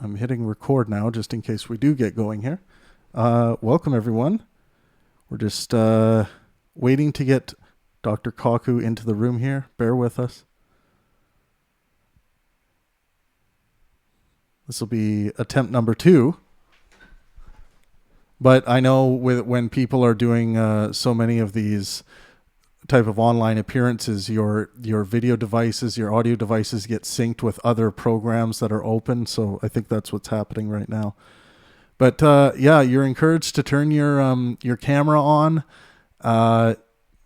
I'm hitting record now just in case we do get going here. Welcome, everyone. We're just waiting to get Dr. Kaku into the room here. Bear with us. This will be attempt number 2. But I know when people are doing so many of these type of online appearances, your video devices, your audio devices get synced with other programs that are open. So I think that's what's happening right now. But yeah, you're encouraged to turn your camera on. Try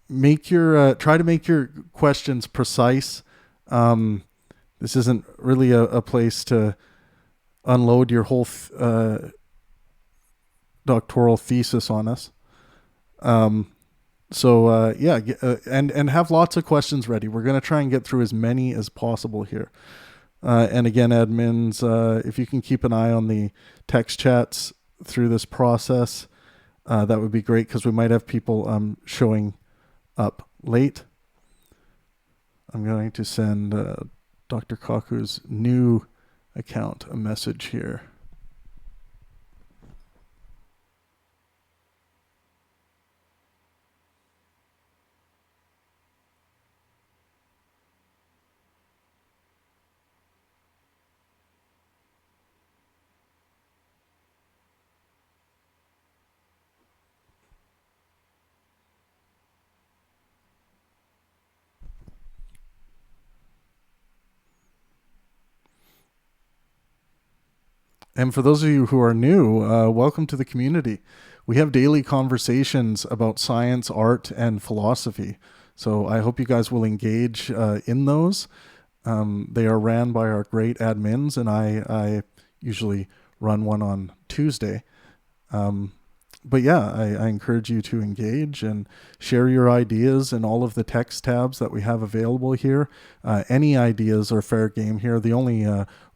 to make your questions precise. This isn't really a place to unload your whole doctoral thesis on us. So yeah, and have lots of questions ready. We're going to try and get through as many as possible here. And again, admins, if you can keep an eye on the text chats through this process, that would be great, because we might have people showing up late. I'm going to send Dr. Kaku's new account a message here. And for those of you who are new, welcome to the community. We have daily conversations about science, art, and philosophy. So I hope you guys will engage in those. They are ran by our great admins, and I usually run one on Tuesday. But yeah, I encourage you to engage and share your ideas in all of the text tabs that we have available here. Any ideas are fair game here. The only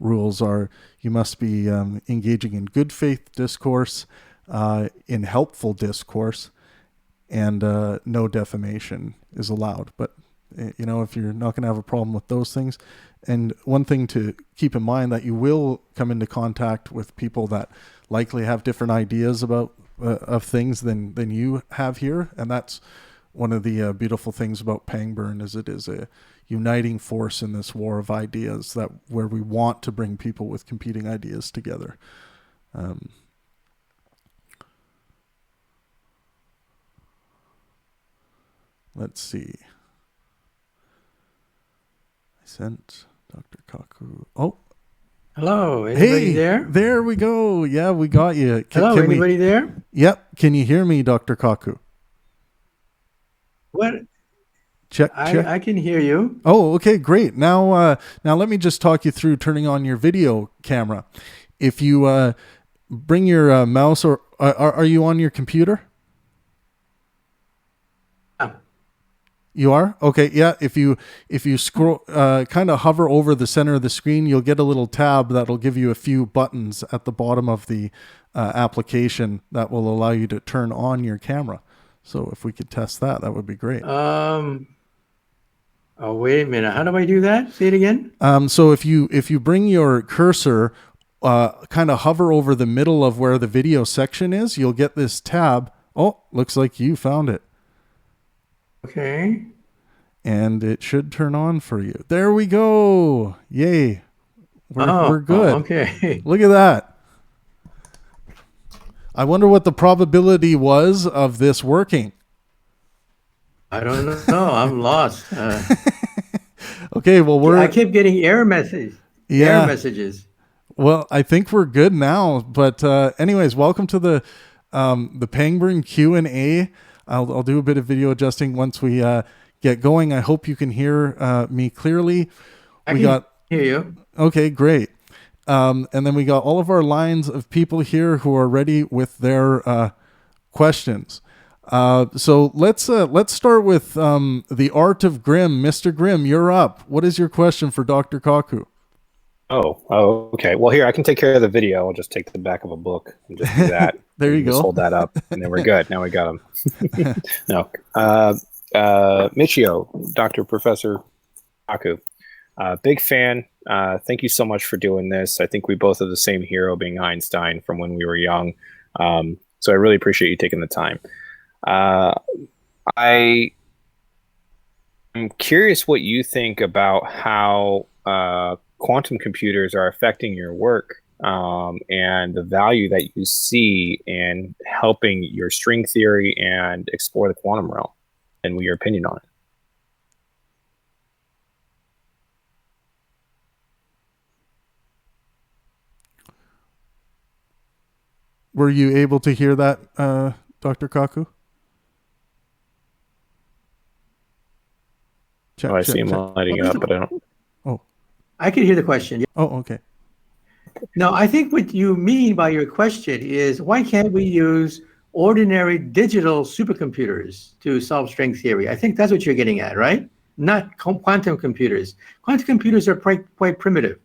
rules are you must be engaging in good faith discourse, in helpful discourse, and no defamation is allowed. But you know, if you're not going to have a problem with those things, and one thing to keep in mind, that you will come into contact with people that likely have different ideas about of things than you have here, and that's one of the beautiful things about Pangburn, is it is a uniting force in this war of ideas, that where we want to bring people with competing ideas together. Let's see. I sent Dr. Kaku. Oh, hello, anybody there? There we go. Yeah, we got you. Hello, anybody there? Yep. Can you hear me, Dr. Kaku? What? Check. I can hear you. Oh, okay, great. Now let me just talk you through turning on your video camera. If you bring your mouse, or are you on your computer? You are? Okay, yeah. If you scroll, kind of hover over the center of the screen, you'll get a little tab that'll give you a few buttons at the bottom of the application that will allow you to turn on your camera. So if we could test that, that would be great. Oh, wait a minute. How do I do that? Say it again. So if you bring your cursor, kind of hover over the middle of where the video section is, you'll get this tab. Oh, looks like you found it. Okay. And it should turn on for you. There we go. Yay. We're good. Okay. Look at that. I wonder what the probability was of this working. I don't know. I'm lost. Okay, well I kept getting error messages. Yeah. Error messages. Well, I think we're good now. But anyways, welcome to the Pangburn Q&A. I'll do a bit of video adjusting once we get going. I hope you can hear me clearly. I can hear you. Okay, great. And then we got all of our lines of people here who are ready with their questions. So let's start with the art of Grimm. Mr. Grimm, you're up. What is your question for Dr. Kaku? Oh, okay. Well, here, I can take care of the video. I'll just take the back of a book and just do that. There you go. Just hold that up, and then we're good. Now we got him. No. Michio, Dr. Professor Kaku, Big fan. Thank you so much for doing this. I think we both have the same hero, being Einstein, from when we were young. So I really appreciate you taking the time. I'm curious what you think about how quantum computers are affecting your work, and the value that you see in helping your string theory and explore the quantum realm, and your opinion on it. Were you able to hear that, Dr. Kaku? Check, I see him lighting up, but I don't. Oh. I can hear the question. Yeah. Oh, okay. No, I think what you mean by your question is why can't we use ordinary digital supercomputers to solve string theory? I think that's what you're getting at, right? Not quantum computers. Quantum computers are quite primitive.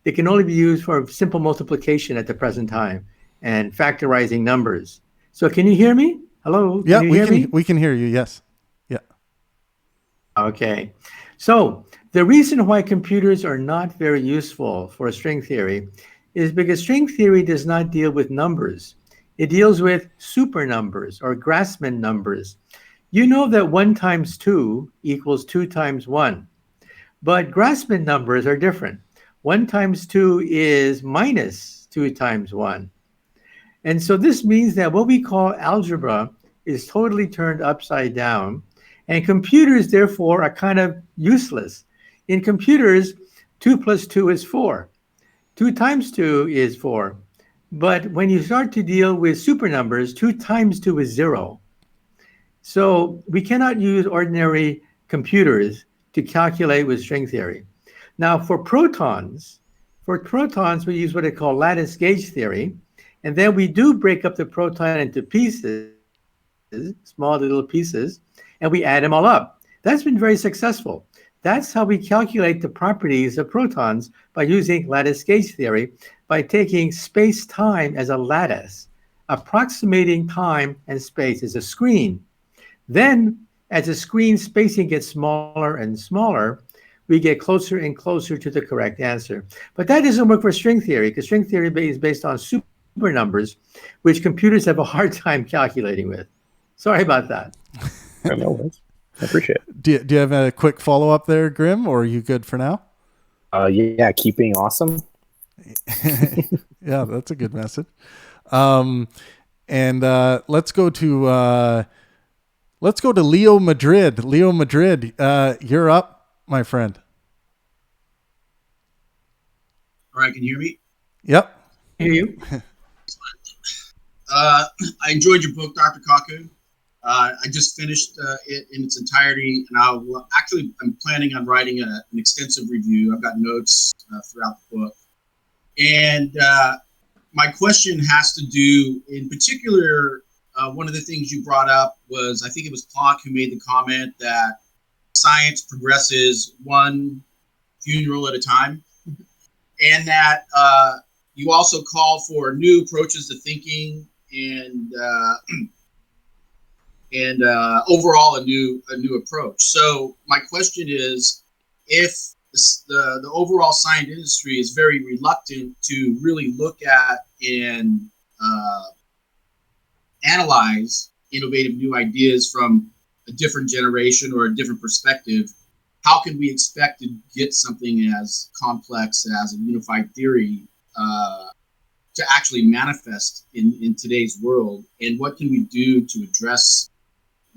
They can only be used for simple multiplication at the present time and factorizing numbers. So can you hear me? Hello? Yeah, Can you hear me? we can hear you. Yes. Yeah. Okay. So the reason why computers are not very useful for string theory is because string theory does not deal with numbers. It deals with super numbers or Grassmann numbers. You know that 1 times 2 equals 2 times 1, but Grassmann numbers are different. 1 times 2 is minus 2 times 1. And so this means that what we call algebra is totally turned upside down, and computers, therefore, are kind of useless. In computers, 2 plus 2 is 4. 2 times 2 is 4. But when you start to deal with super numbers, 2 times 2 is 0. So we cannot use ordinary computers to calculate with string theory. Now, for protons, we use what they call lattice gauge theory. And then we do break up the proton into pieces, small little pieces, and we add them all up. That's been very successful. That's how we calculate the properties of protons, by using lattice gauge theory, by taking space-time as a lattice, approximating time and space as a screen. Then, as the screen spacing gets smaller and smaller, we get closer and closer to the correct answer. But that doesn't work for string theory, because string theory is based on super numbers, which computers have a hard time calculating with. Sorry about that. No, I appreciate it. Do you have a quick follow-up there, Grim, or are you good for now? Yeah, keep being awesome. Yeah, that's a good message. And let's go to Leo Madrid. Leo Madrid, you're up, my friend. All right, can you hear me? Yep. I hear you. I enjoyed your book, Dr. Kaku. I just finished it in its entirety, and I'm planning on writing an extensive review. I've got notes throughout the book. And my question has to do, in particular, one of the things you brought up was, I think it was Planck who made the comment that science progresses one funeral at a time, and that you also call for new approaches to thinking and overall a new approach. So my question is, if the overall science industry is very reluctant to really look at and analyze innovative new ideas from a different generation or a different perspective, how can we expect to get something as complex as a unified theory to actually manifest in today's world? And what can we do to address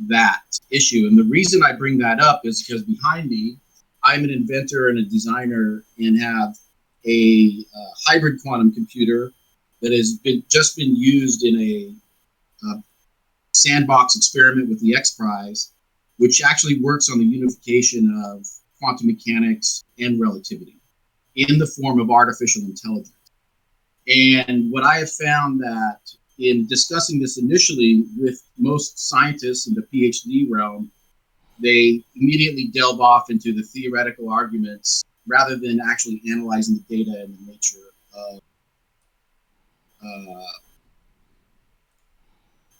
that issue? And the reason I bring that up is because behind me, I'm an inventor and a designer, and have a hybrid quantum computer that has just been used in a sandbox experiment with the X Prize, which actually works on the unification of quantum mechanics and relativity in the form of artificial intelligence. And what I have found that in discussing this initially with most scientists in the PhD realm, they immediately delve off into the theoretical arguments rather than actually analyzing the data and the nature of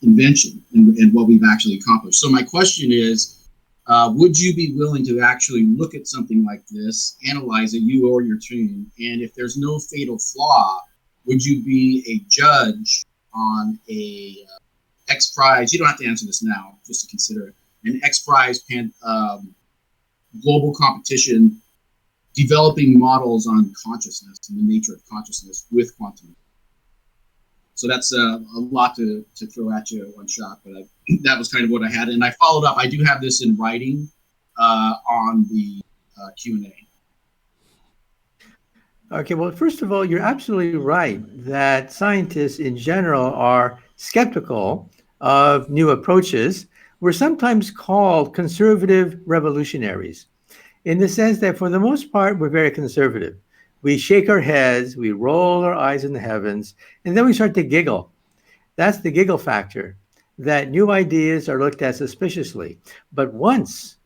invention and what we've actually accomplished. So my question is, Would you be willing to actually look at something like this, analyze it, you or your team, and if there's no fatal flaw, would you be a judge on a X Prize? You don't have to answer this now, just to consider it. An X Prize global competition developing models on consciousness and the nature of consciousness with quantum. So that's a lot to throw at you at one shot, but that was kind of what I had. And I followed up. I do have this in writing on the Q&A. Okay, well, first of all, you're absolutely right that scientists in general are skeptical of new approaches. We're sometimes called conservative revolutionaries in the sense that for the most part, we're very conservative. We shake our heads, we roll our eyes in the heavens, and then we start to giggle. That's the giggle factor, that new ideas are looked at suspiciously. But once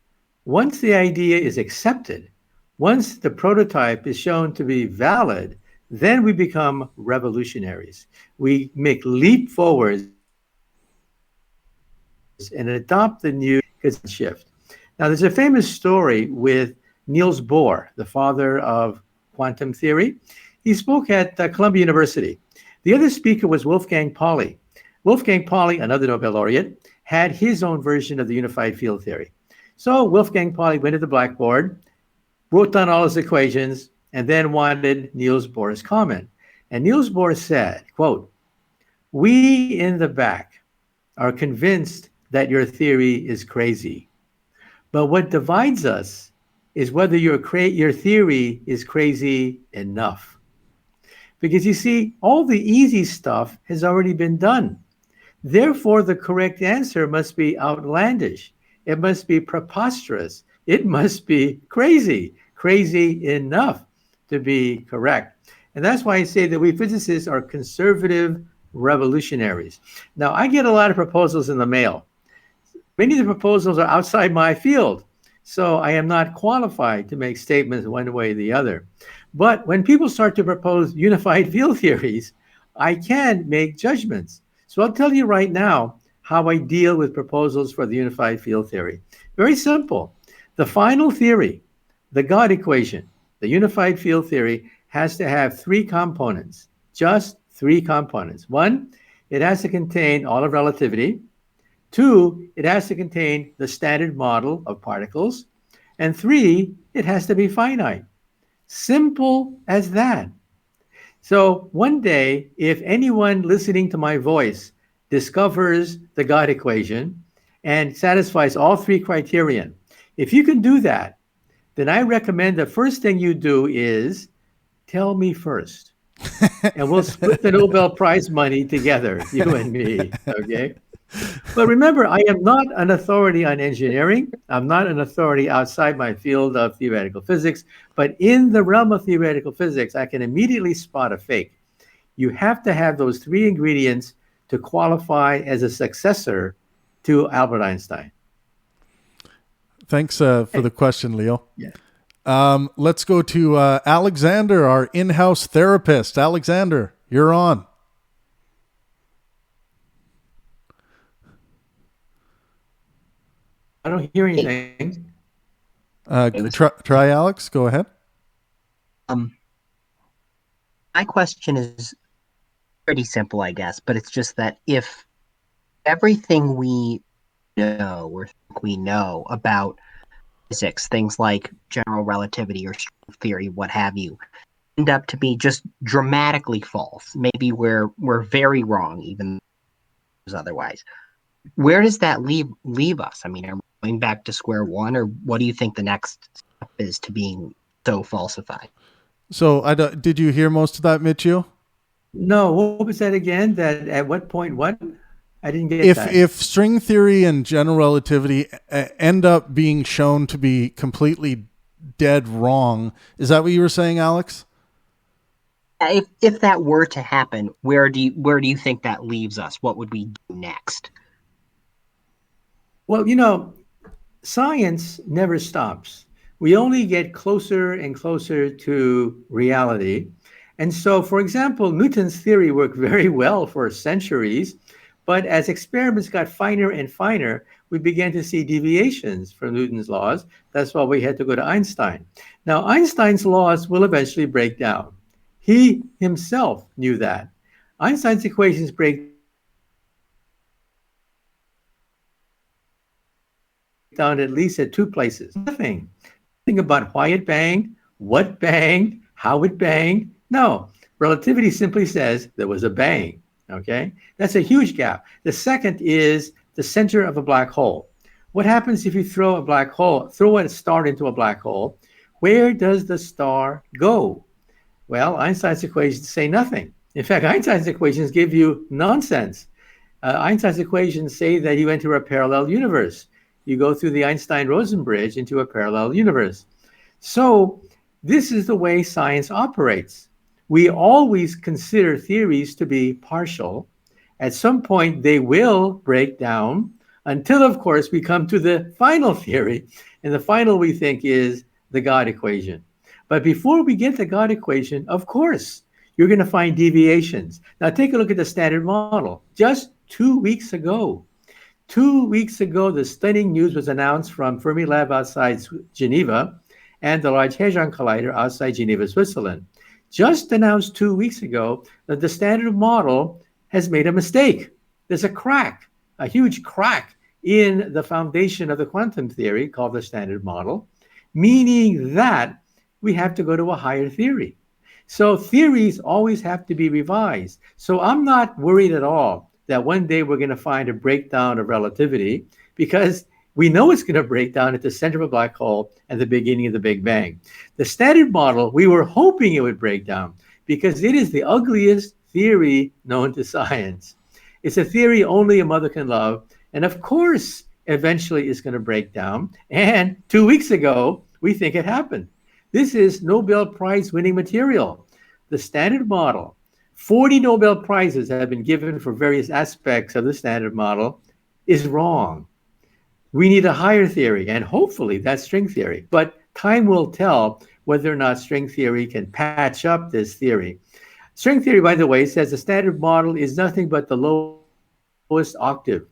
the idea is accepted, once the prototype is shown to be valid, then we become revolutionaries. We make leap forwards and adopt the new shift. Now, there's a famous story with Niels Bohr, the father of quantum theory. He spoke at Columbia University. The other speaker was Wolfgang Pauli. Wolfgang Pauli, another Nobel laureate, had his own version of the unified field theory. So Wolfgang Pauli went to the blackboard, wrote down all his equations, and then wanted Niels Bohr's comment. And Niels Bohr said, quote, "We in the back are convinced that your theory is crazy. But what divides us is whether your theory is crazy enough." Because you see, all the easy stuff has already been done. Therefore, the correct answer must be outlandish. It must be preposterous. It must be crazy enough to be correct. And that's why I say that we physicists are conservative revolutionaries. Now, I get a lot of proposals in the mail. Many of the proposals are outside my field, so I am not qualified to make statements one way or the other. But when people start to propose unified field theories, I can make judgments. So I'll tell you right now how I deal with proposals for the unified field theory. Very simple. The final theory, the God equation, the unified field theory, has to have three components, just three components. One, it has to contain all of relativity. Two, it has to contain the standard model of particles. And three, it has to be finite. Simple as that. So one day, if anyone listening to my voice discovers the God equation and satisfies all three criterion, if you can do that, then I recommend the first thing you do is tell me first. And we'll split the Nobel Prize money together, you and me, okay? But remember, I am not an authority on engineering. I'm not an authority outside my field of theoretical physics. But in the realm of theoretical physics, I can immediately spot a fake. You have to have those three ingredients to qualify as a successor to Albert Einstein. Thanks for the question, Leo. Yeah. Let's go to Alexander, our in-house therapist. Alexander, you're on. I don't hear anything. Try Alex. Go ahead. My question is pretty simple, I guess, but it's just that if everything we know or think we know about physics, things like general relativity or string theory, what have you, end up to be just dramatically false, maybe we're very wrong, even otherwise, where does that leave us? I mean, are we going back to square one, or what do you think the next step is to being so falsified? So, did you hear most of that, Michio? No, what was that again? That at what point? What? I didn't get that. If string theory and general relativity end up being shown to be completely dead wrong, is that what you were saying, Alex? If that were to happen, where do you think that leaves us? What would we do next? Well, you know, science never stops. We only get closer and closer to reality. And so, for example, Newton's theory worked very well for centuries. But as experiments got finer and finer, we began to see deviations from Newton's laws. That's why we had to go to Einstein. Now, Einstein's laws will eventually break down. He himself knew that. Einstein's equations break down at least at two places. Nothing about why it banged, what banged, how it banged. No, relativity simply says there was a bang. Okay, that's a huge gap. The second is the center of a black hole. What happens if you throw a star into a black hole? Where does the star go? Well, Einstein's equations say nothing. In fact, Einstein's equations give you nonsense. Einstein's equations say that you enter a parallel universe. You go through the Einstein-Rosen bridge into a parallel universe. So this is the way science operates. We always consider theories to be partial. At some point, they will break down until, of course, we come to the final theory. And the final, we think, is the God equation. But before we get the God equation, of course, you're going to find deviations. Now, take a look at the Standard Model. Just 2 weeks ago, the stunning news was announced from Fermilab outside Geneva and the Large Hadron Collider outside Geneva, Switzerland. Just announced 2 weeks ago that the Standard Model has made a mistake. There's a crack, a huge crack in the foundation of the quantum theory called the Standard Model, meaning that we have to go to a higher theory. So theories always have to be revised. So I'm not worried at all that one day we're going to find a breakdown of relativity, because we know it's going to break down at the center of a black hole and the beginning of the Big Bang. The Standard Model, we were hoping it would break down because it is the ugliest theory known to science. It's a theory only a mother can love. And of course, eventually it's going to break down. And 2 weeks ago, we think it happened. This is Nobel Prize winning material. The Standard Model. 40 Nobel Prizes have been given for various aspects of the Standard Model, is wrong. We need a higher theory, and hopefully that's string theory. But time will tell whether or not string theory can patch up this theory. String theory, by the way, says the Standard Model is nothing but the lowest octave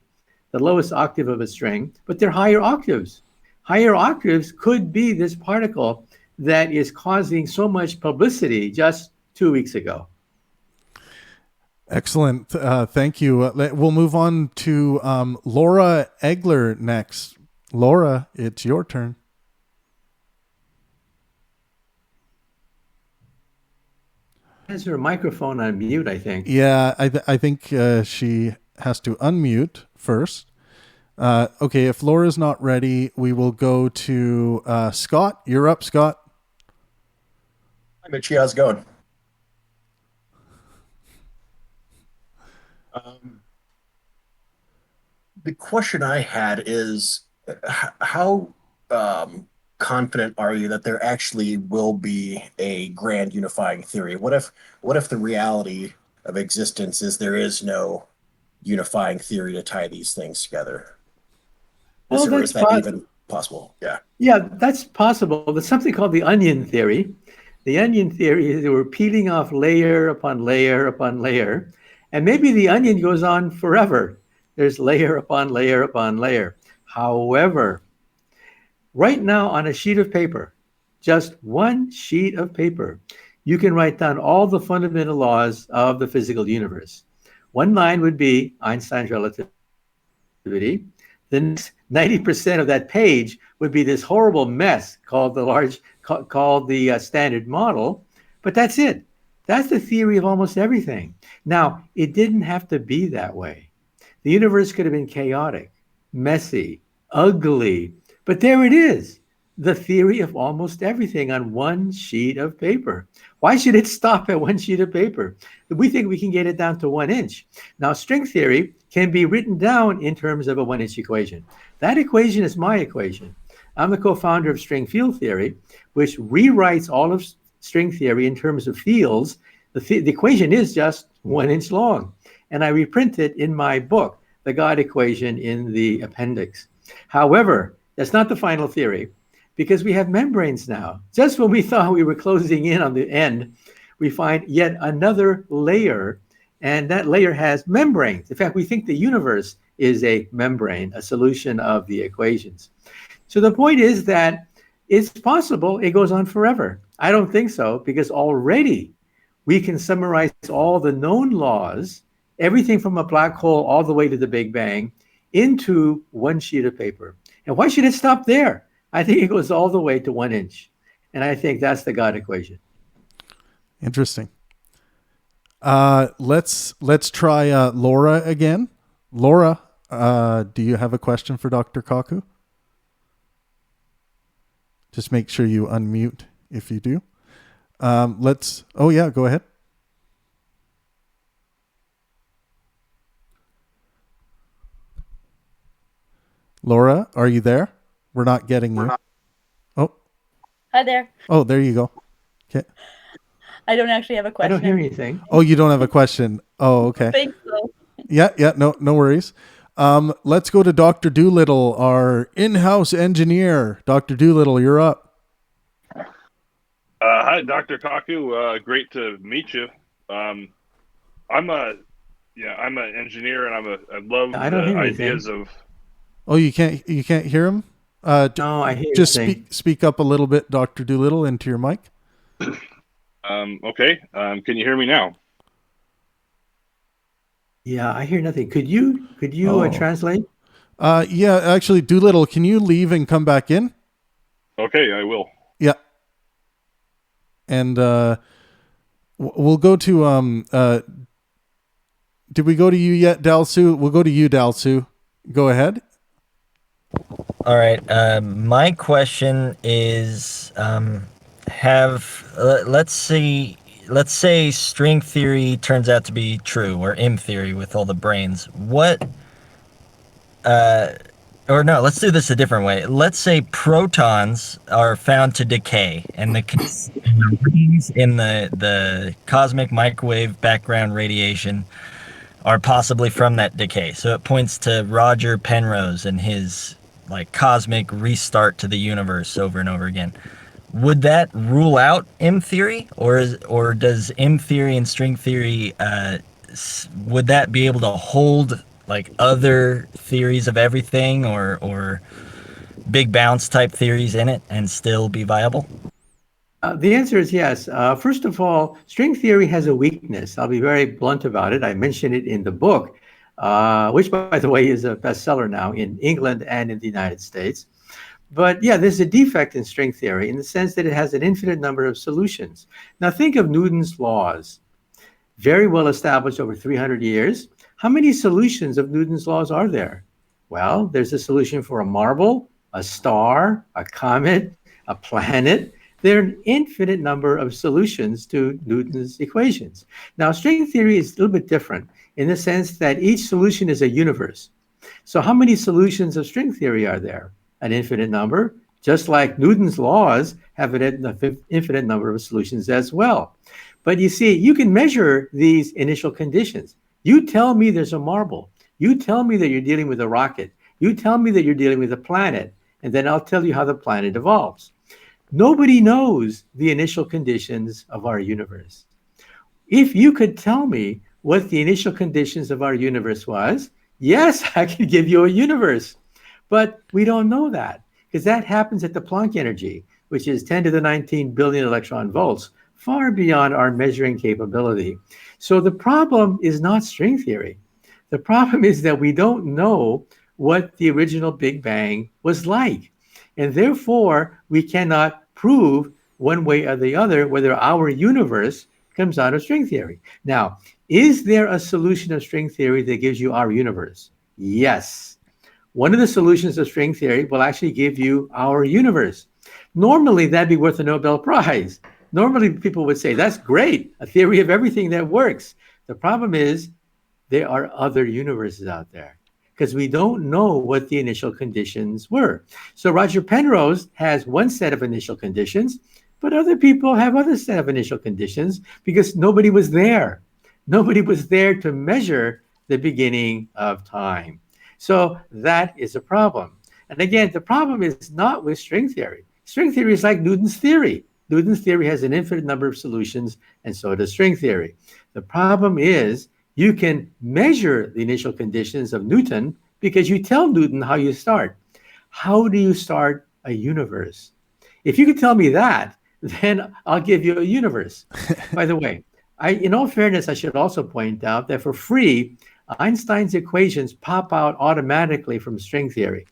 of a string, but they're higher octaves. Higher octaves could be this particle that is causing so much publicity just 2 weeks ago. Excellent. Thank you. We'll move on to Laura Egler next. Laura, it's your turn. Has her microphone on mute, I think. Yeah, I think she has to unmute first. Okay, if Laura's not ready, we will go to Scott. You're up, Scott. Hi, Michio. How's it going? The question I had is, how confident are you that there actually will be a grand unifying theory? What if the reality of existence is there is no unifying theory to tie these things together? Is that even possible? Yeah, that's possible. There's something called the onion theory. The onion theory is that we're peeling off layer upon layer upon layer, and maybe the onion goes on forever. There's layer upon layer upon layer. However, right now on a sheet of paper, just one sheet of paper, you can write down all the fundamental laws of the physical universe. One line would be Einstein's relativity. Then 90% of that page would be this horrible mess called the Standard Model. But that's it. That's the theory of almost everything. Now, it didn't have to be that way. The universe could have been chaotic, messy, ugly, but there it is, the theory of almost everything on one sheet of paper. Why should it stop at one sheet of paper? We think we can get it down to 1 inch. Now, string theory can be written down in terms of a 1 inch equation. That equation is my equation. I'm the co-founder of string field theory, which rewrites all of string theory in terms of fields. The equation is just 1 inch long. And I reprint it in my book, The God Equation, in the appendix. However, that's not the final theory, because we have membranes now. Just when we thought we were closing in on the end, we find yet another layer, and that layer has membranes. In fact, we think the universe is a membrane, a solution of the equations. So the point is that it's possible it goes on forever. I don't think so, because already we can summarize all the known laws, everything from a black hole all the way to the Big Bang, into one sheet of paper. And why should it stop there? I think it goes all the way to 1 inch. And I think that's the God equation. Interesting. Let's try Laura again. Laura, do you have a question for Dr. Kaku? Just make sure you unmute if you do. Oh yeah, go ahead. Laura, are you there? We're not getting you. Oh. Hi there. Oh, there you go. Okay. I don't actually have a question. I don't hear anything. Oh, you don't have a question. Oh, okay. I think so. Yeah, no worries. Let's go to Dr. Doolittle, our in-house engineer. Dr. Doolittle, you're up. Hi, Dr. Kaku. Great to meet you. I'm an engineer, and I love the ideas of. Oh, you can't hear him? No, I hear. Just speak up a little bit, Dr. Doolittle, into your mic. Okay. Can you hear me now? Yeah, I hear nothing. Could you translate? Yeah, actually, Doolittle, can you leave and come back in? Okay, I will. Yeah. And we'll go to did we go to you yet, Dalsu? We'll go to you, Dalsu. Go ahead. All right. My question is, let's say string theory turns out to be true, or M theory with all the brains. Let's do this a different way. Let's say protons are found to decay, and the rings in the cosmic microwave background radiation are possibly from that decay. So it points to Roger Penrose and his cosmic restart to the universe over and over again. Would that rule out M theory, or does M theory and string theory would that be able to hold other theories of everything, or big bounce type theories in it and still be viable? The answer is yes. First of all, string theory has a weakness. I'll be very blunt about it. I mentioned it in the book, which, by the way, is a bestseller now in England and in the United States. But yeah, there's a defect in string theory in the sense that it has an infinite number of solutions. Now think of Newton's laws, very well established over 300 years. How many solutions of Newton's laws are there? Well, there's a solution for a marble, a star, a comet, a planet. There are an infinite number of solutions to Newton's equations. Now, string theory is a little bit different in the sense that each solution is a universe. So how many solutions of string theory are there? An infinite number, just like Newton's laws have an infinite number of solutions as well. But you see, you can measure these initial conditions. You tell me there's a marble. You tell me that you're dealing with a rocket. You tell me that you're dealing with a planet, and then I'll tell you how the planet evolves. Nobody knows the initial conditions of our universe. If you could tell me what the initial conditions of our universe was, yes, I could give you a universe. But we don't know that, because that happens at the Planck energy, which is 10 to the 19 billion electron volts, far beyond our measuring capability. So the problem is not string theory. The problem is that we don't know what the original Big Bang was like. And therefore, we cannot prove one way or the other whether our universe comes out of string theory. Now, is there a solution of string theory that gives you our universe? Yes. One of the solutions of string theory will actually give you our universe. Normally, that'd be worth a Nobel Prize. Normally, people would say, that's great, a theory of everything that works. The problem is there are other universes out there, because we don't know what the initial conditions were. So Roger Penrose has one set of initial conditions, but other people have other set of initial conditions because nobody was there. Nobody was there to measure the beginning of time. So that is a problem. And again, the problem is not with string theory. String theory is like Newton's theory. Newton's theory has an infinite number of solutions, and so does string theory. The problem is you can measure the initial conditions of Newton because you tell Newton how you start. How do you start a universe? If you could tell me that, then I'll give you a universe. By the way, in all fairness, I should also point out that for free, Einstein's equations pop out automatically from string theory.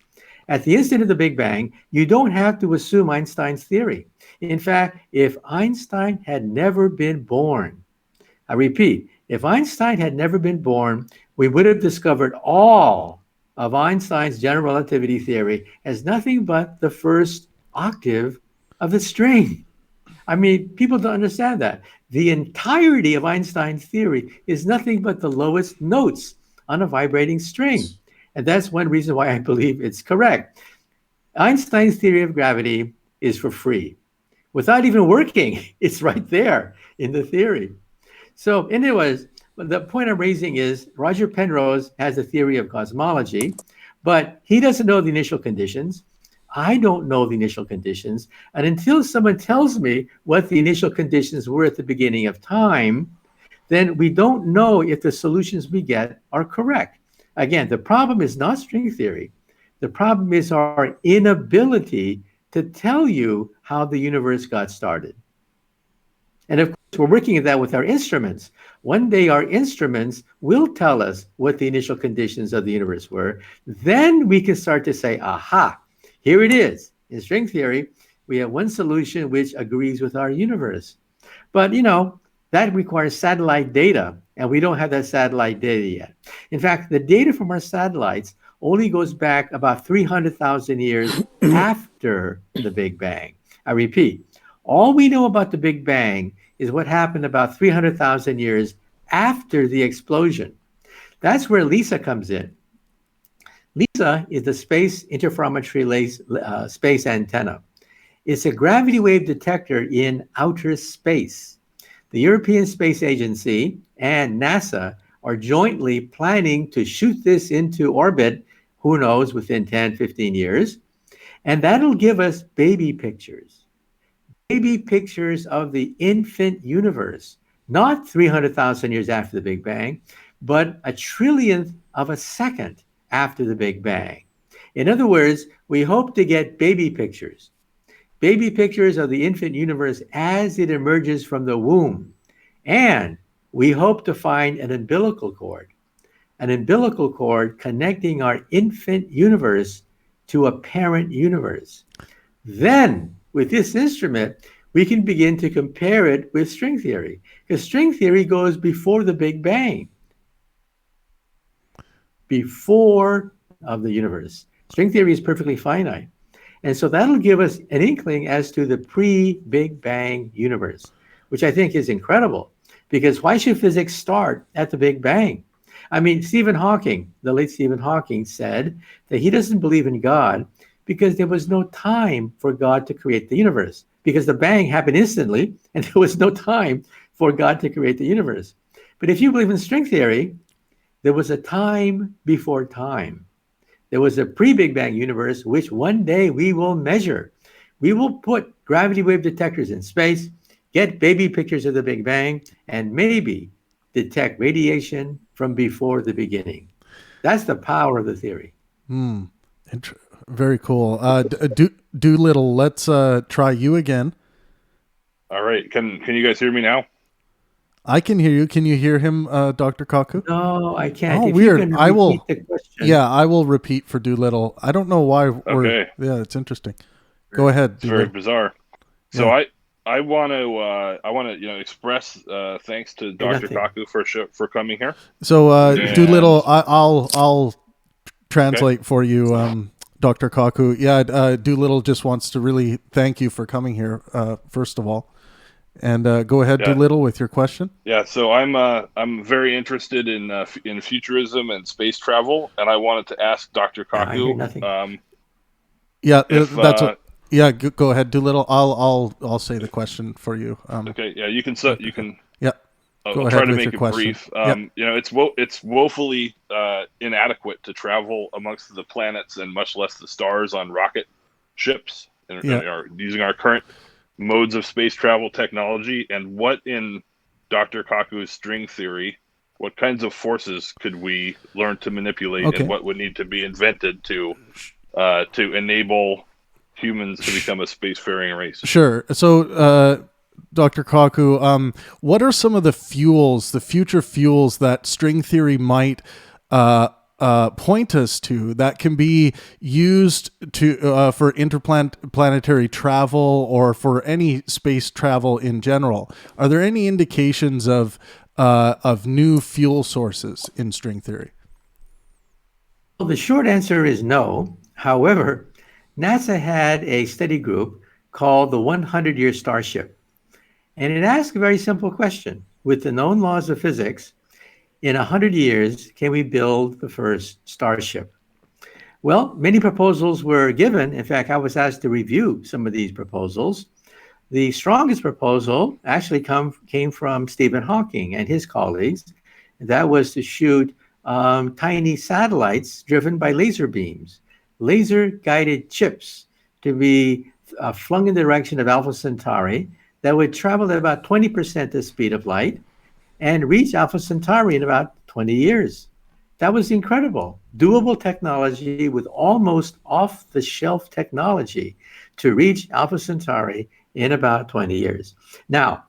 At the instant of the Big Bang, you don't have to assume Einstein's theory. In fact, if Einstein had never been born, I repeat, if Einstein had never been born, we would have discovered all of Einstein's general relativity theory as nothing but the first octave of the string. I mean, people don't understand that. The entirety of Einstein's theory is nothing but the lowest notes on a vibrating string. And that's one reason why I believe it's correct. Einstein's theory of gravity is for free. Without even working, it's right there in the theory. So anyways, the point I'm raising is Roger Penrose has a theory of cosmology, but he doesn't know the initial conditions. I don't know the initial conditions. And until someone tells me what the initial conditions were at the beginning of time, then we don't know if the solutions we get are correct. Again, the problem is not string theory. The problem is our inability to tell you how the universe got started. And of course, we're working at that with our instruments. One day, our instruments will tell us what the initial conditions of the universe were. Then we can start to say, aha, here it is. In string theory, we have one solution which agrees with our universe. But, that requires satellite data, and we don't have that satellite data yet. In fact, the data from our satellites only goes back about 300,000 years after the Big Bang. I repeat, all we know about the Big Bang is what happened about 300,000 years after the explosion. That's where LISA comes in. LISA is the Space Interferometry Space Antenna. It's a gravity wave detector in outer space. The European Space Agency and NASA are jointly planning to shoot this into orbit, who knows, within 10, 15 years. And that'll give us baby pictures of the infant universe, not 300,000 years after the Big Bang, but a trillionth of a second after the Big Bang. In other words, we hope to get baby pictures of the infant universe as it emerges from the womb. And we hope to find an umbilical cord connecting our infant universe to a parent universe. Then, with this instrument, we can begin to compare it with string theory, because string theory goes before the Big Bang, before of the universe. String theory is perfectly finite. And so that'll give us an inkling as to the pre-Big Bang universe, which I think is incredible, because why should physics start at the Big Bang? I mean, Stephen Hawking, the late Stephen Hawking, said that he doesn't believe in God because there was no time for God to create the universe, because the bang happened instantly and there was no time for God to create the universe. But if you believe in string theory, there was a time before time. There was a pre-Big Bang universe, which one day we will measure. We will put gravity wave detectors in space, get baby pictures of the Big Bang, and maybe detect radiation from before the beginning. That's the power of the theory. Very cool. Doolittle, let's try you again. All right. Can you guys hear me now? I can hear you. Can you hear him, Dr. Kaku? No, I can't. Oh, if weird. You can I will. the question. Yeah, I will repeat for Doolittle. I don't know why. Okay. Yeah, it's interesting. Go ahead. It's very bizarre. So yeah. I want to express thanks to Dr. Kaku for coming here. So Doolittle, I'll translate for you, Dr. Kaku. Yeah, Doolittle just wants to really thank you for coming here, first of all. And go ahead, Doolittle, with your question. Yeah, so I'm very interested in futurism and space travel, and I wanted to ask Dr. Kaku. I hear nothing. That's what. Yeah, go ahead, Doolittle. I'll say the question for you. Okay. Yeah, you can. Yeah. I'll try to make it brief. It's woefully inadequate to travel amongst the planets and much less the stars on rocket ships, and using our current modes of space travel technology. And what in Dr. Kaku's string theory What kinds of forces could we learn to manipulate, and what would need to be invented to enable humans to become a spacefaring race? Sure. So, Dr. Kaku, what are some of the future fuels that string theory might point us to that can be used to for interplanetary travel or for any space travel in general? Are there any indications of new fuel sources in string theory? Well, the short answer is no. However, NASA had a study group called the 100-Year Starship. And it asked a very simple question. With the known laws of physics, in 100 years, can we build the first starship? Well, many proposals were given. In fact, I was asked to review some of these proposals. The strongest proposal actually came from Stephen Hawking and his colleagues. That was to shoot tiny satellites driven by laser beams, laser-guided chips to be flung in the direction of Alpha Centauri that would travel at about 20% the speed of light and reach Alpha Centauri in about 20 years. That was incredible. Doable technology with almost off-the-shelf technology to reach Alpha Centauri in about 20 years. Now,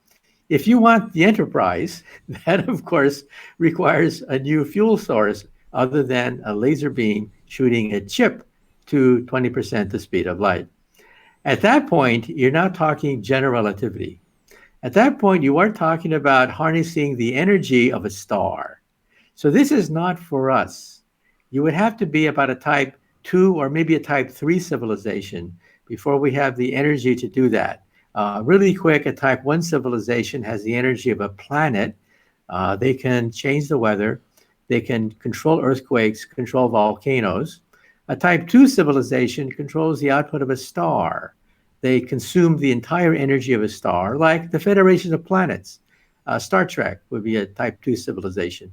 if you want the Enterprise, that of course requires a new fuel source other than a laser beam shooting a chip to 20% the speed of light. At that point, you're now talking general relativity. At that point, you are talking about harnessing the energy of a star. So this is not for us. You would have to be about a type 2 or maybe a type 3 civilization before we have the energy to do that. Really quick, a type 1 civilization has the energy of a planet. They can change the weather. They can control earthquakes, control volcanoes. A type 2 civilization controls the output of a star. They consume the entire energy of a star, like the Federation of Planets. Star Trek would be a type 2 civilization.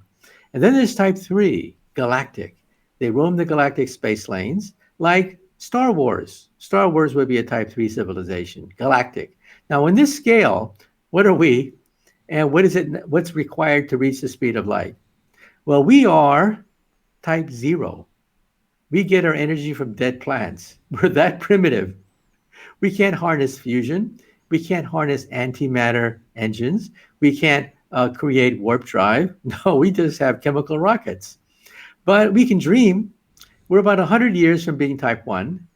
And then there's type 3, galactic. They roam the galactic space lanes, like Star Wars. Star Wars would be a type 3 civilization, galactic. Now, on this scale, what are we, and what's required to reach the speed of light? Well, we are type 0. We get our energy from dead plants. We're that primitive. We can't harness fusion. We can't harness antimatter engines. We can't create warp drive. No, we just have chemical rockets. But we can dream. We're about 100 years from being type 1.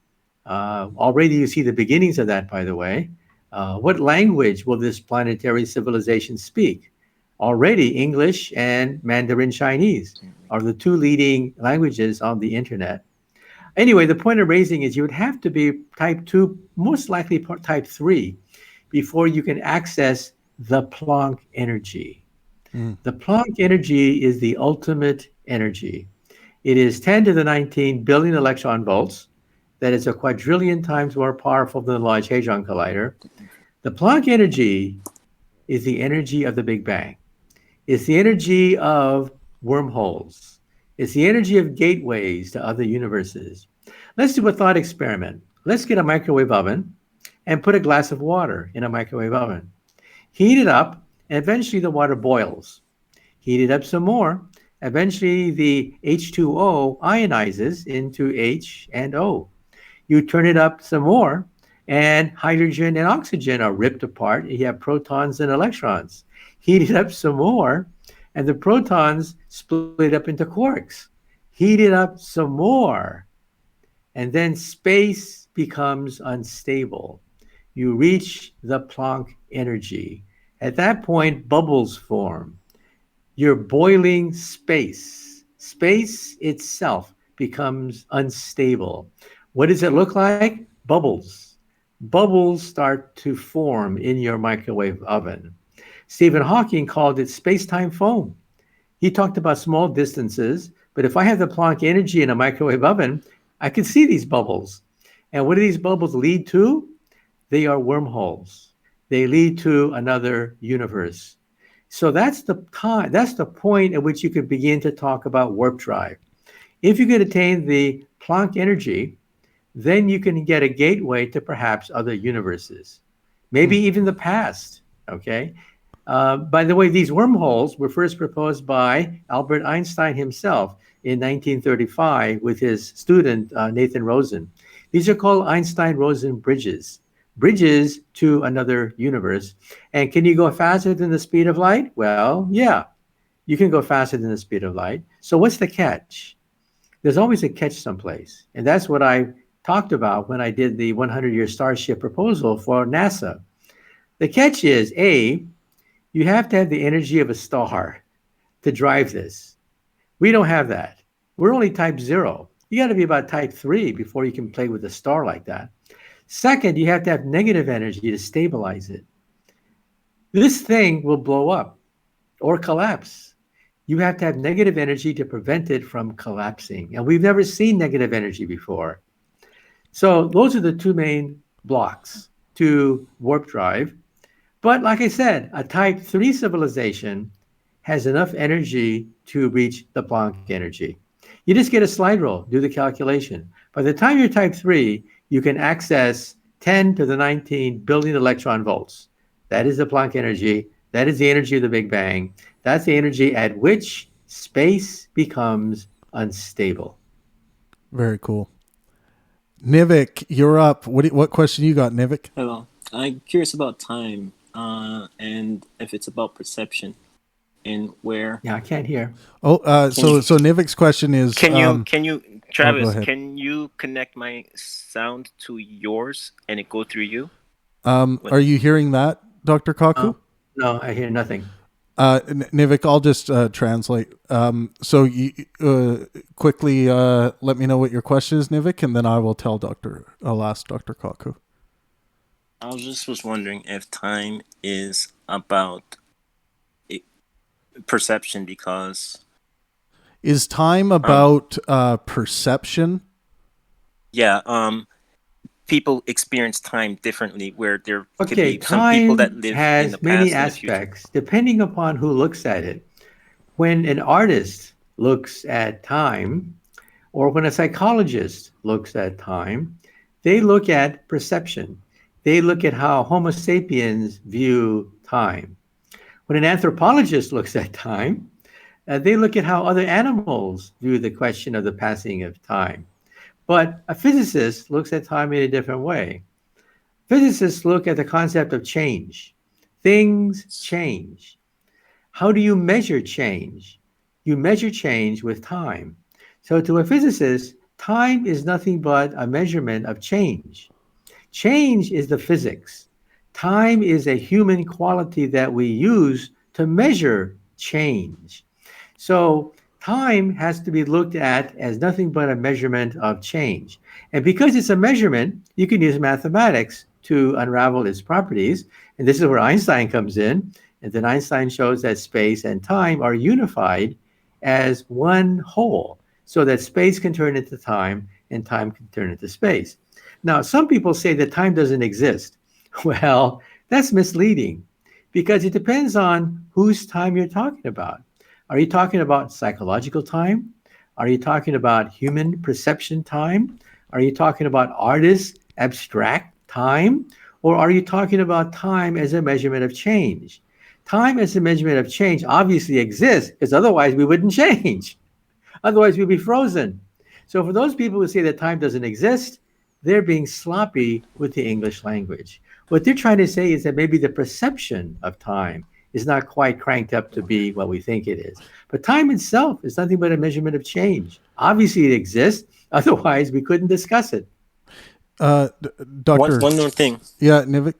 Already you see the beginnings of that, by the way. What language will this planetary civilization speak? Already English and Mandarin Chinese are the two leading languages on the internet. Anyway, the point of raising is you would have to be type 2, most likely type 3, before you can access the Planck energy. The Planck energy is the ultimate energy. It is 10 to the 19 billion electron volts. That is a quadrillion times more powerful than the Large Hadron Collider. The Planck energy is the energy of the Big Bang. It's the energy of wormholes. It's the energy of gateways to other universes. Let's do a thought experiment. Let's get a microwave oven and put a glass of water in a microwave oven. Heat it up, and eventually the water boils. Heat it up some more. Eventually the H2O ionizes into H and O. You turn it up some more, and hydrogen and oxygen are ripped apart. You have protons and electrons. Heat it up some more, and the protons split up into quarks. Heat it up some more, and then space becomes unstable. You reach the Planck energy. At that point, bubbles form. You're boiling space. Space itself becomes unstable. What does it look like? Bubbles. Bubbles start to form in your microwave oven. Stephen Hawking called it space-time foam. He talked about small distances, but if I have the Planck energy in a microwave oven, I can see these bubbles. And what do these bubbles lead to? They are wormholes. They lead to another universe. So that's the point at which you could begin to talk about warp drive. If you could attain the Planck energy, then you can get a gateway to perhaps other universes, maybe even the past, okay? By the way, these wormholes were first proposed by Albert Einstein himself in 1935 with his student Nathan Rosen. These are called Einstein-Rosen bridges, bridges to another universe. And can you go faster than the speed of light? Well, yeah, you can go faster than the speed of light. So what's the catch? There's always a catch someplace. And that's what I talked about when I did the 100-year Starship proposal for NASA. The catch is, A, you have to have the energy of a star to drive this. We don't have that. We're only type 0. You got to be about type 3 before you can play with a star like that. Second, you have to have negative energy to stabilize it. This thing will blow up or collapse. You have to have negative energy to prevent it from collapsing. And we've never seen negative energy before. So those are the two main blocks to warp drive. But like I said, a type 3 civilization has enough energy to reach the Planck energy. You just get a slide rule, do the calculation. By the time you're type 3, you can access 10 to the 19 billion electron volts. That is the Planck energy. That is the energy of the Big Bang. That's the energy at which space becomes unstable. Very cool. Nivik, you're up. What question you got, Nivik? Hello. I'm curious about time and if it's about perception and where. Yeah, I can't hear. Oh, so Nivik's question is: Can you, Travis? Can you connect my sound to yours and it go through you? Are you hearing that, Dr. Kaku? No, I hear nothing. Nivik, I'll just translate. So you quickly let me know what your question is, Nivik, and then I will tell I'll ask Dr. Kaku. I was wondering if time is about perception, because is time about perception? Yeah. People experience time differently, where there could be some people that live in the past many and aspects, depending upon who looks at it. When an artist looks at time, or when a psychologist looks at time, they look at perception. They look at how Homo sapiens view time. When an anthropologist looks at time, they look at how other animals view the question of the passing of time. But a physicist looks at time in a different way. Physicists look at the concept of change. Things change. How do you measure change? You measure change with time. So to a physicist, time is nothing but a measurement of change. Change is the physics. Time is a human quality that we use to measure change. So time has to be looked at as nothing but a measurement of change. And because it's a measurement, you can use mathematics to unravel its properties. And this is where Einstein comes in. And then Einstein shows that space and time are unified as one whole, so that space can turn into time and time can turn into space. Now, some people say that time doesn't exist. Well, that's misleading, because it depends on whose time you're talking about. Are you talking about psychological time? Are you talking about human perception time? Are you talking about artist abstract time? Or are you talking about time as a measurement of change? Time as a measurement of change obviously exists, because otherwise we wouldn't change. Otherwise we'd be frozen. So for those people who say that time doesn't exist, they're being sloppy with the English language. What they're trying to say is that maybe the perception of time is not quite cranked up to be what we think it is. But time itself is nothing but a measurement of change. Obviously it exists, otherwise we couldn't discuss it. Doctor, one more thing. Yeah, Nivik,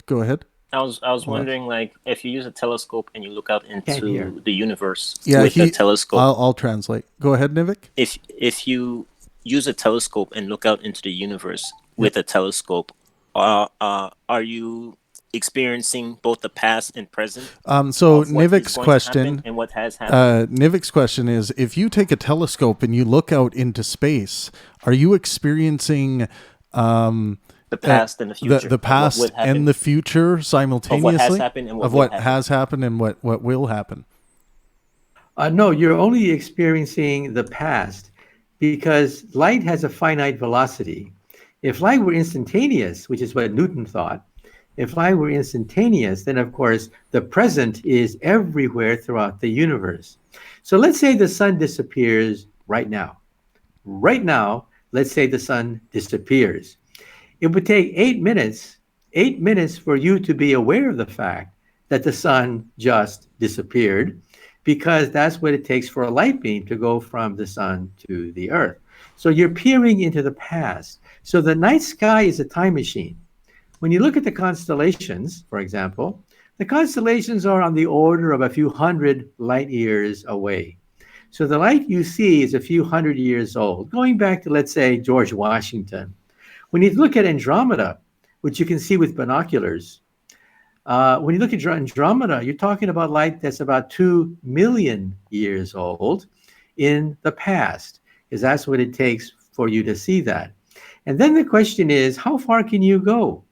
go ahead. I was wondering, like, if you use a telescope and you look out into the universe with a telescope. I'll translate. Go ahead, Nivik. If you use a telescope and look out into the universe with a telescope, are you experiencing both the past and present? So Nivik's question and what has happened. Nivik's question is: if you take a telescope and you look out into space, are you experiencing the past and the future? The past and the future simultaneously of what has happened and what will happen? No, you're only experiencing the past, because light has a finite velocity. If light were instantaneous, which is what Newton thought, If light were instantaneous, then of course the present is everywhere throughout the universe. So let's say the sun disappears right now. Right now, let's say the sun disappears. It would take 8 minutes for you to be aware of the fact that the sun just disappeared, because that's what it takes for a light beam to go from the sun to the earth. So you're peering into the past. So the night sky is a time machine. When you look at the constellations, for example, the constellations are on the order of a few hundred light years away. So the light you see is a few hundred years old, going back to, let's say, George Washington. When you look at Andromeda, which you can see with binoculars, when you look at Andromeda, you're talking about light that's about 2 million years old in the past, because that's what it takes for you to see that. And then the question is, how far can you go?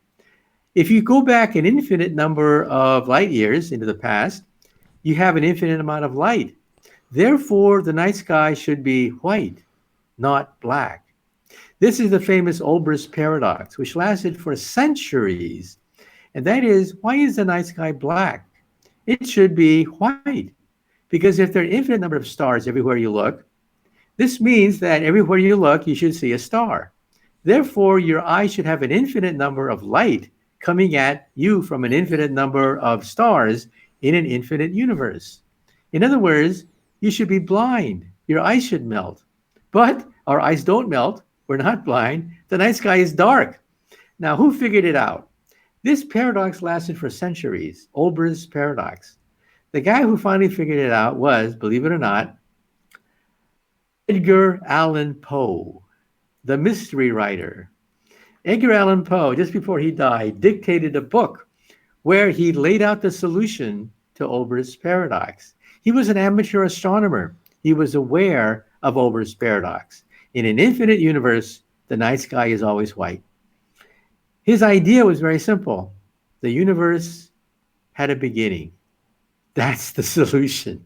If you go back an infinite number of light years into the past, you have an infinite amount of light. Therefore, the night sky should be white, not black. This is the famous Obers Paradox, which lasted for centuries. And that is, why is the night sky black? It should be white. Because if there are an infinite number of stars everywhere you look, this means that everywhere you look, you should see a star. Therefore, your eye should have an infinite number of light coming at you from an infinite number of stars in an infinite universe. In other words, you should be blind. Your eyes should melt. But our eyes don't melt. We're not blind. The night sky is dark. Now, who figured it out? This paradox lasted for centuries, Obers Paradox. The guy who finally figured it out was, believe it or not, Edgar Allan Poe, the mystery writer. Edgar Allan Poe, just before he died, dictated a book where he laid out the solution to Obers Paradox. He was an amateur astronomer. He was aware of Obers Paradox. In an infinite universe, the night sky is always white. His idea was very simple. The universe had a beginning. That's the solution.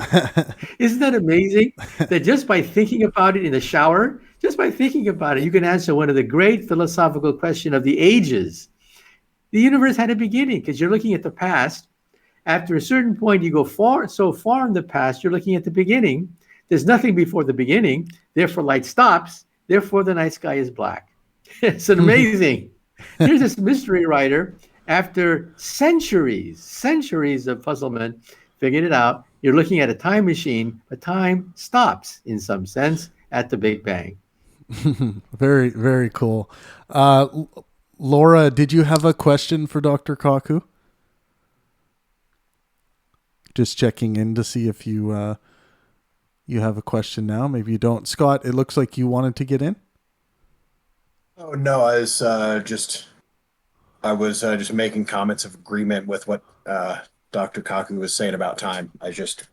Isn't that amazing? That just by thinking about it in the shower, just by thinking about it, you can answer one of the great philosophical questions of the ages. The universe had a beginning because you're looking at the past. After a certain point, you go so far in the past, you're looking at the beginning. There's nothing before the beginning. Therefore, light stops. Therefore, the night sky is black. It's amazing. Here's this mystery writer, after centuries of puzzlement, figured it out. You're looking at a time machine, but time stops in some sense at the Big Bang. Very, very cool. Laura, did you have a question for Dr. Kaku? Just checking in to see if you have a question now. Maybe you don't. Scott, it looks like you wanted to get in. Oh no, I was just making comments of agreement with what Dr. Kaku was saying about time. I just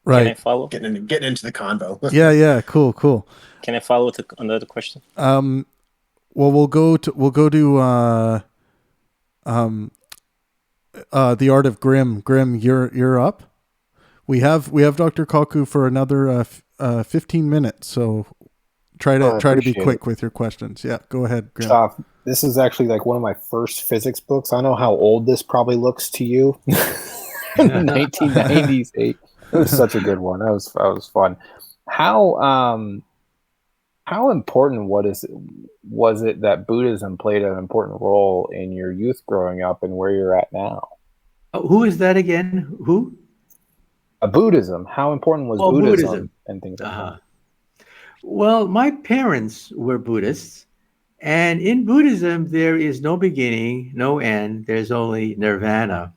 Can I follow? getting into the convo. Yeah, cool. Can I follow with another question? Well, we'll go to the Art of Grim. Grim, you're up. We have Dr. Kaku for another 15 minutes, so try to be quick with your questions. Yeah, go ahead, Grim. This is actually like one of my first physics books. I know how old this probably looks to you. In the 1990s. It was such a good one. That was fun. How important was it that Buddhism played an important role in your youth growing up and where you're at now? Who is that again? Who? Buddhism. How important was Buddhism and things like that? Well, my parents were Buddhists, and in Buddhism, there is no beginning, no end. There's only nirvana.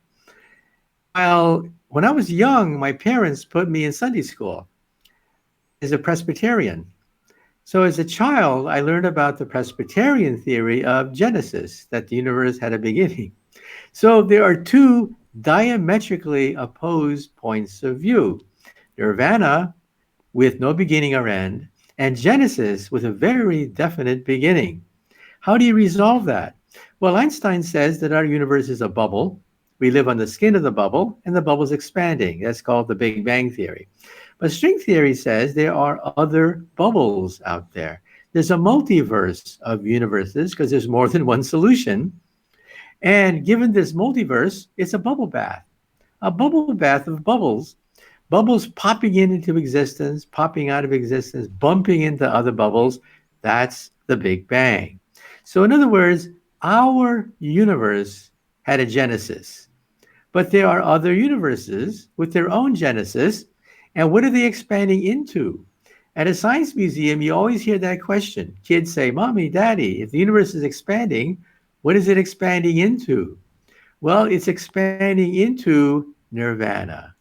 Well, when I was young, my parents put me in Sunday school as a Presbyterian. So as a child, I learned about the Presbyterian theory of Genesis, that the universe had a beginning. So there are two diametrically opposed points of view. Nirvana with no beginning or end, and Genesis with a very definite beginning. How do you resolve that? Well, Einstein says that our universe is a bubble. We live on the skin of the bubble, and the bubble is expanding. That's called the Big Bang Theory. But string theory says there are other bubbles out there. There's a multiverse of universes because there's more than one solution. And given this multiverse, it's a bubble bath of bubbles, bubbles popping into existence, popping out of existence, bumping into other bubbles. That's the Big Bang. So, in other words, our universe had a genesis, but there are other universes with their own genesis. And what are they expanding into? At a science museum, you always hear that question. Kids say, Mommy, Daddy, if the universe is expanding, what is it expanding into? Well, it's expanding into nirvana,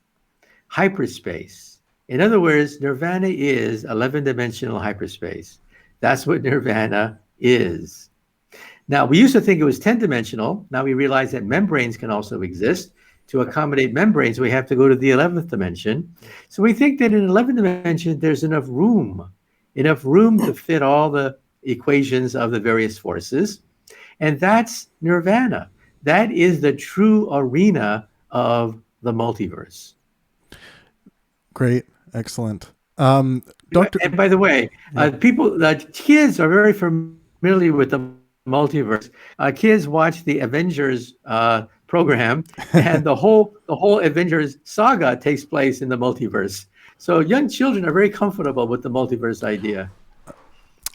hyperspace. In other words, nirvana is 11-dimensional hyperspace. That's what nirvana is. Now, we used to think it was 10-dimensional. Now we realize that membranes can also exist. To accommodate membranes, we have to go to the 11th dimension. So we think that in 11th dimension, there's enough room to fit all the equations of the various forces. And that's nirvana. That is the true arena of the multiverse. Great. Excellent. Dr. And by the way, kids are very familiar with the multiverse. Kids watch the Avengers program, and the whole Avengers saga takes place in the multiverse. So young children are very comfortable with the multiverse idea.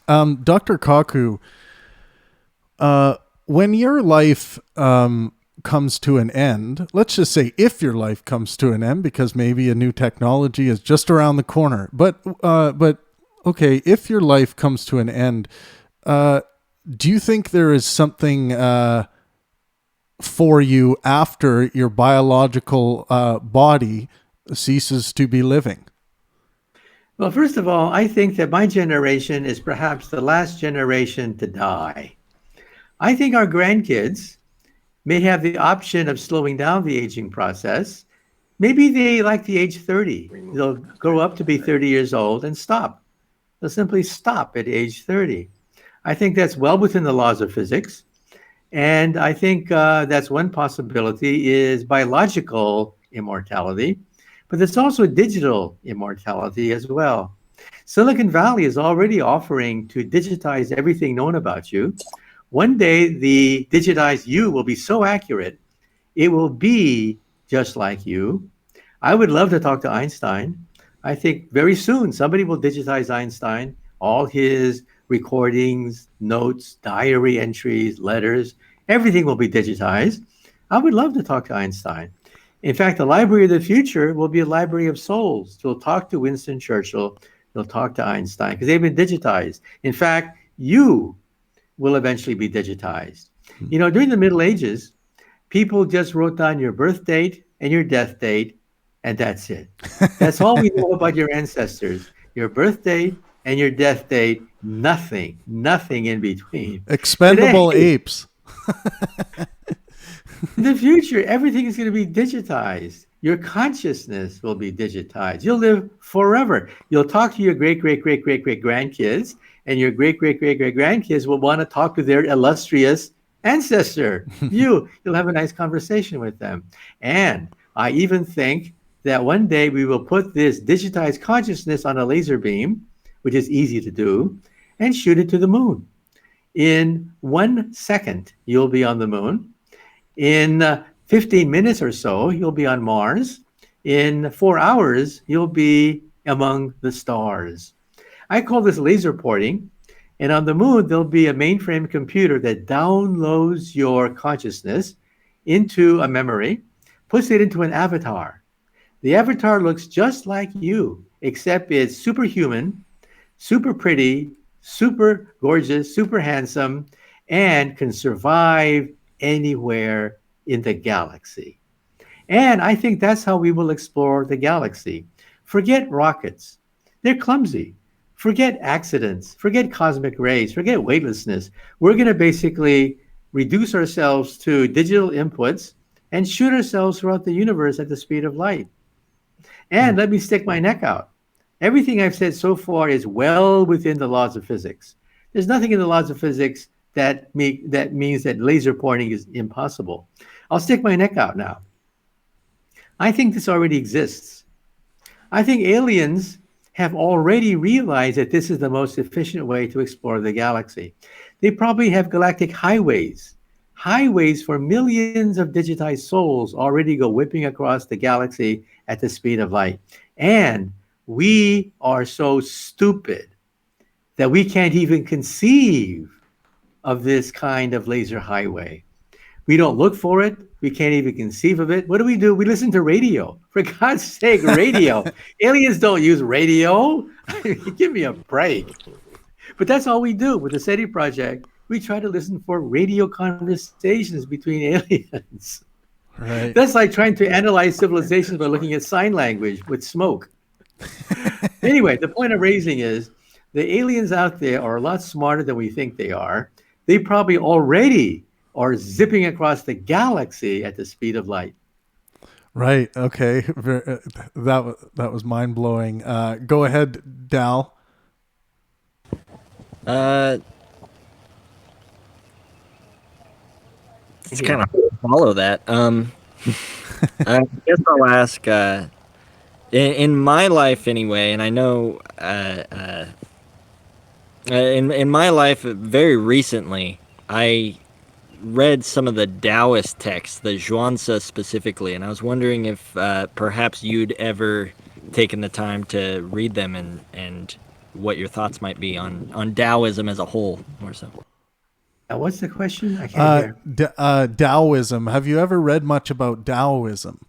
Dr. Kaku, when your life comes to an end, let's just say if your life comes to an end, because maybe a new technology is just around the corner, but okay, if your life comes to an end, do you think there is something for you after your biological body ceases to be living? Well, first of all, I think that my generation is perhaps the last generation to die. I think our grandkids may have the option of slowing down the aging process. Maybe they like the age 30. They'll grow up to be 30 years old and stop. They'll simply stop at age 30. I think that's well within the laws of physics. And I think that's one possibility is biological immortality, but there's also digital immortality as well. Silicon Valley is already offering to digitize everything known about you. One day, the digitized you will be so accurate, it will be just like you. I would love to talk to Einstein. I think very soon somebody will digitize Einstein, all his recordings, notes, diary entries, letters, everything will be digitized. I would love to talk to Einstein. In fact, the Library of the Future will be a library of souls. You'll talk to Winston Churchill, you'll talk to Einstein, because they've been digitized. In fact, you will eventually be digitized. You know, during the Middle Ages, people just wrote down your birth date and your death date, and that's it. That's all we know about your ancestors. Your birth date and your death date, nothing in between. Expendable apes. In the future, everything is going to be digitized. Your consciousness will be digitized. You'll live forever. You'll talk to your great-great-great-great-great-grandkids, and your great-great-great-great-grandkids will want to talk to their illustrious ancestor. You'll have a nice conversation with them. And I even think that one day we will put this digitized consciousness on a laser beam, which is easy to do, and shoot it to the moon. In 1 second, you'll be on the moon. In 15 minutes or so, you'll be on Mars. In 4 hours, you'll be among the stars. I call this laser porting. And on the moon, there'll be a mainframe computer that downloads your consciousness into a memory, puts it into an avatar. The avatar looks just like you, except it's superhuman, super pretty, super gorgeous, super handsome, and can survive anywhere in the galaxy. And I think that's how we will explore the galaxy. Forget rockets. They're clumsy. Forget accidents. Forget cosmic rays. Forget weightlessness. We're going to basically reduce ourselves to digital inputs and shoot ourselves throughout the universe at the speed of light. And let me stick my neck out. Everything I've said so far is well within the laws of physics. There's nothing in the laws of physics that means that laser pointing is impossible. I'll stick my neck out now. I think this already exists. I think aliens have already realized that this is the most efficient way to explore the galaxy. They probably have galactic highways highways for millions of digitized souls already go whipping across the galaxy at the speed of light. And we are so stupid that we can't even conceive of this kind of laser highway. We don't look for it. We can't even conceive of it. What do? We listen to radio. For God's sake, radio. Aliens don't use radio. Give me a break. But that's all we do with the SETI project. We try to listen for radio conversations between aliens. Right. That's like trying to analyze civilizations by looking at sign language with smoke. Anyway, the point I'm raising is the aliens out there are a lot smarter than we think they are. They probably already are zipping across the galaxy at the speed of light. Right. Okay. That was mind blowing. Go ahead, Dal. It's kind of hard to follow that. I guess I'll ask. In my life, anyway, and I know in my life, very recently, I read some of the Taoist texts, the Zhuangzi specifically, and I was wondering if perhaps you'd ever taken the time to read them and what your thoughts might be on Taoism as a whole, or so. What's the question? I can't hear. Taoism. Have you ever read much about Taoism?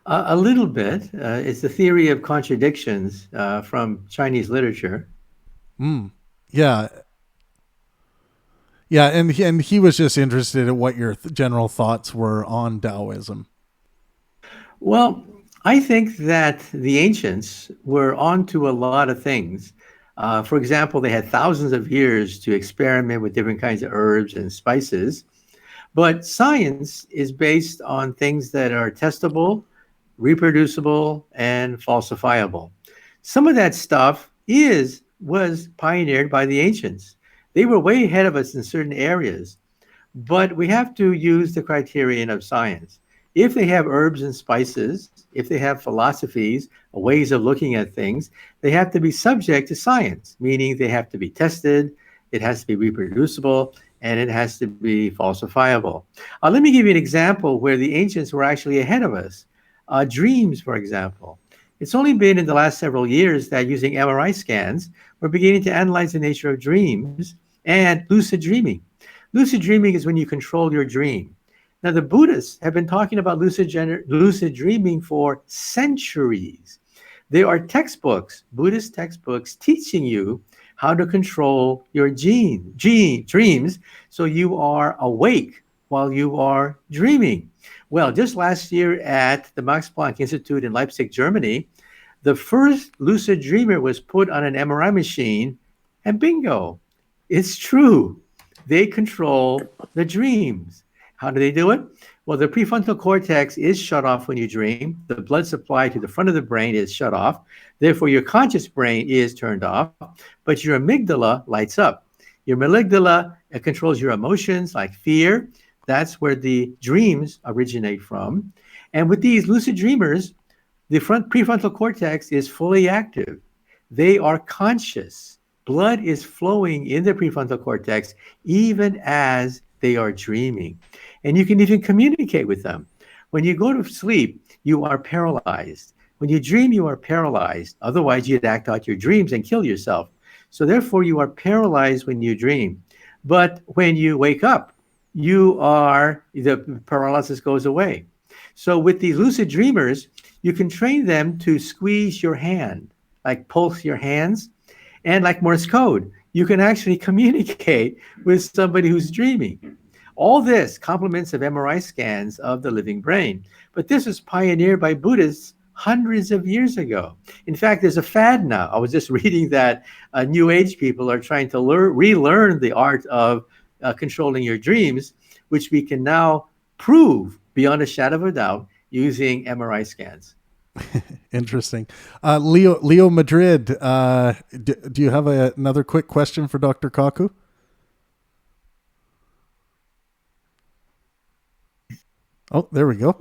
A little bit. It's the theory of contradictions from Chinese literature. Yeah. Yeah, and he was just interested in what your general thoughts were on Taoism. Well, I think that the ancients were onto a lot of things. For example, they had thousands of years to experiment with different kinds of herbs and spices. But science is based on things that are testable, reproducible, and falsifiable. Some of that stuff was pioneered by the ancients. They were way ahead of us in certain areas, but we have to use the criterion of science. If they have herbs and spices, if they have philosophies, ways of looking at things, they have to be subject to science, meaning they have to be tested, it has to be reproducible, and it has to be falsifiable. Let me give you an example where the ancients were actually ahead of us. Dreams, for example. It's only been in the last several years that using MRI scans, we're beginning to analyze the nature of dreams and lucid dreaming. Lucid dreaming is when you control your dream. Now, the Buddhists have been talking about lucid dreaming for centuries. There are textbooks, Buddhist textbooks, teaching you how to control your dreams so you are awake while you are dreaming. Well, just last year at the Max Planck Institute in Leipzig, Germany, the first lucid dreamer was put on an MRI machine, and bingo, it's true. They control the dreams. How do they do it? Well, the prefrontal cortex is shut off when you dream. The blood supply to the front of the brain is shut off. Therefore, your conscious brain is turned off, but your amygdala lights up. Your amygdala controls your emotions like fear. That's where the dreams originate from. And with these lucid dreamers, the prefrontal cortex is fully active. They are conscious. Blood is flowing in the prefrontal cortex even as they are dreaming. And you can even communicate with them. When you go to sleep, you are paralyzed. When you dream, you are paralyzed. Otherwise, you'd act out your dreams and kill yourself. So therefore, you are paralyzed when you dream. But when you wake up, the paralysis goes away. So with these lucid dreamers, you can train them to squeeze your hand, like pulse your hands, and like Morse code, you can actually communicate with somebody who's dreaming. All this complements of MRI scans of the living brain. But this was pioneered by Buddhists hundreds of years ago. In fact, there's a fad now. I was just reading that New Age people are trying to relearn the art of controlling your dreams, which we can now prove beyond a shadow of a doubt using MRI scans. Interesting. Leo Madrid, do you have another quick question for Dr. Kaku? Oh, there we go.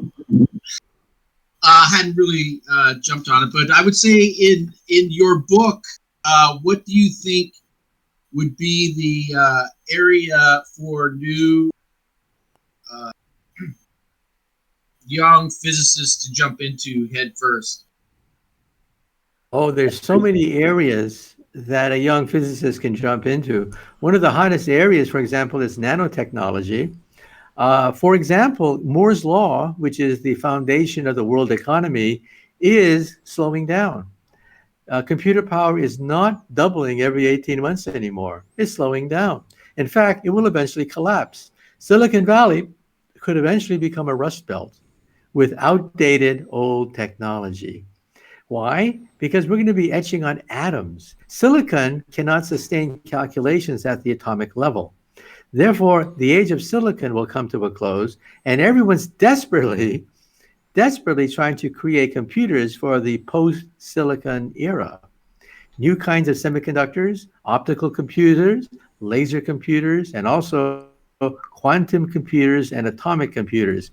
I hadn't really jumped on it, but I would say in your book, what do you think would be the area for new young physicists to jump into head first? Oh, there's so many areas that a young physicist can jump into. One of the hottest areas, for example, is nanotechnology. For example, Moore's law, which is the foundation of the world economy, is slowing down. Computer power is not doubling every 18 months anymore. It's slowing down. In fact, it will eventually collapse. Silicon Valley could eventually become a rust belt with outdated old technology. Why? Because we're going to be etching on atoms. Silicon cannot sustain calculations at the atomic level. Therefore, the age of silicon will come to a close, and everyone's desperately trying to create computers for the post-silicon era. New kinds of semiconductors, optical computers, laser computers, and also quantum computers and atomic computers.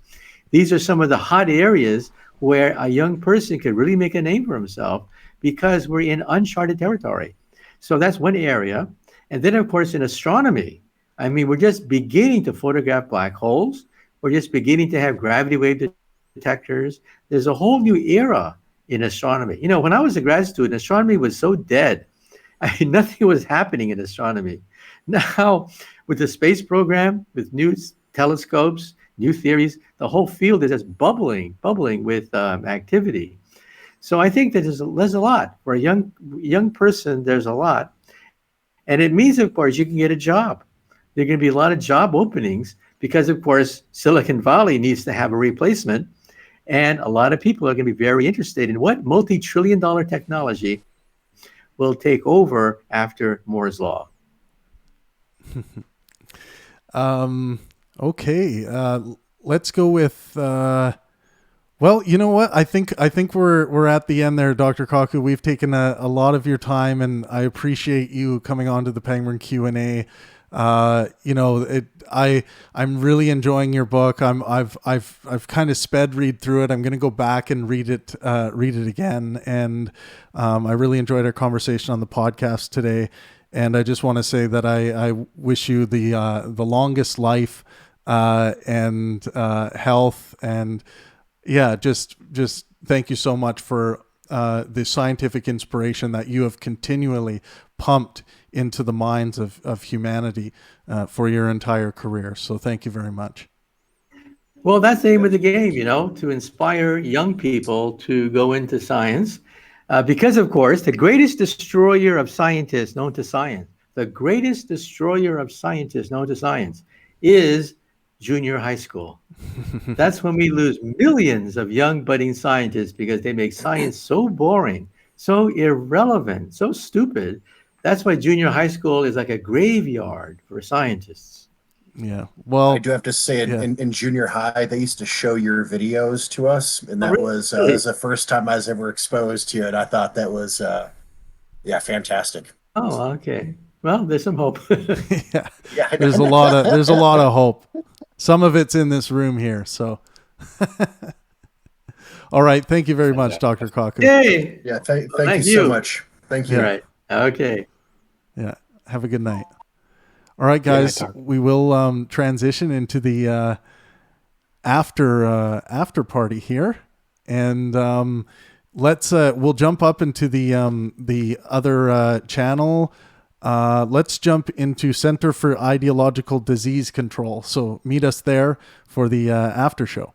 These are some of the hot areas where a young person could really make a name for himself because we're in uncharted territory. So that's one area. And then, of course, in astronomy, I mean, we're just beginning to photograph black holes. We're just beginning to have gravity wave detectors. There's a whole new era in astronomy. You know, when I was a grad student, astronomy was so dead. I mean, nothing was happening in astronomy. Now, with the space program, with new telescopes, new theories, the whole field is just bubbling with activity. So I think that there's a lot for a young person. There's a lot, and it means, of course, you can get a job. There are going to be a lot of job openings because, of course, Silicon Valley needs to have a replacement, and a lot of people are going to be very interested in what multi-trillion-dollar technology will take over after Moore's law. Okay, let's go with. Well, you know what? I think we're at the end there, Dr. Kaku. We've taken a lot of your time, and I appreciate you coming on to the Pangburn Q&A. You know, I'm really enjoying your book. I've kind of sped read through it. I'm going to go back and read it again, and I really enjoyed our conversation on the podcast today. And I just want to say that I wish you the longest life and health, and just thank you so much for the scientific inspiration that you have continually pumped into the minds of humanity for your entire career. So thank you very much. Well, that's the aim of the game, you know, to inspire young people to go into science. Because, of course, the greatest destroyer of scientists known to science, is junior high school. That's when we lose millions of young budding scientists because they make science so boring, so irrelevant, so stupid. That's why junior high school is like a graveyard for scientists. Yeah. Well, I do have to say, in junior high, they used to show your videos to us, and that was the first time I was ever exposed to it. I thought that was, fantastic. Oh, okay. Well, there's some hope. Yeah. There's a lot of hope. Some of it's in this room here. So, all right. Thank you very much, Dr. Kaku. Yay. Yeah. Thank you so much. Thank you. Right. Okay. Yeah. Have a good night. All right, guys, we will transition into the after party here, and we'll jump up into the other channel. Let's jump into Center for Ideological Disease Control. So meet us there for the after show.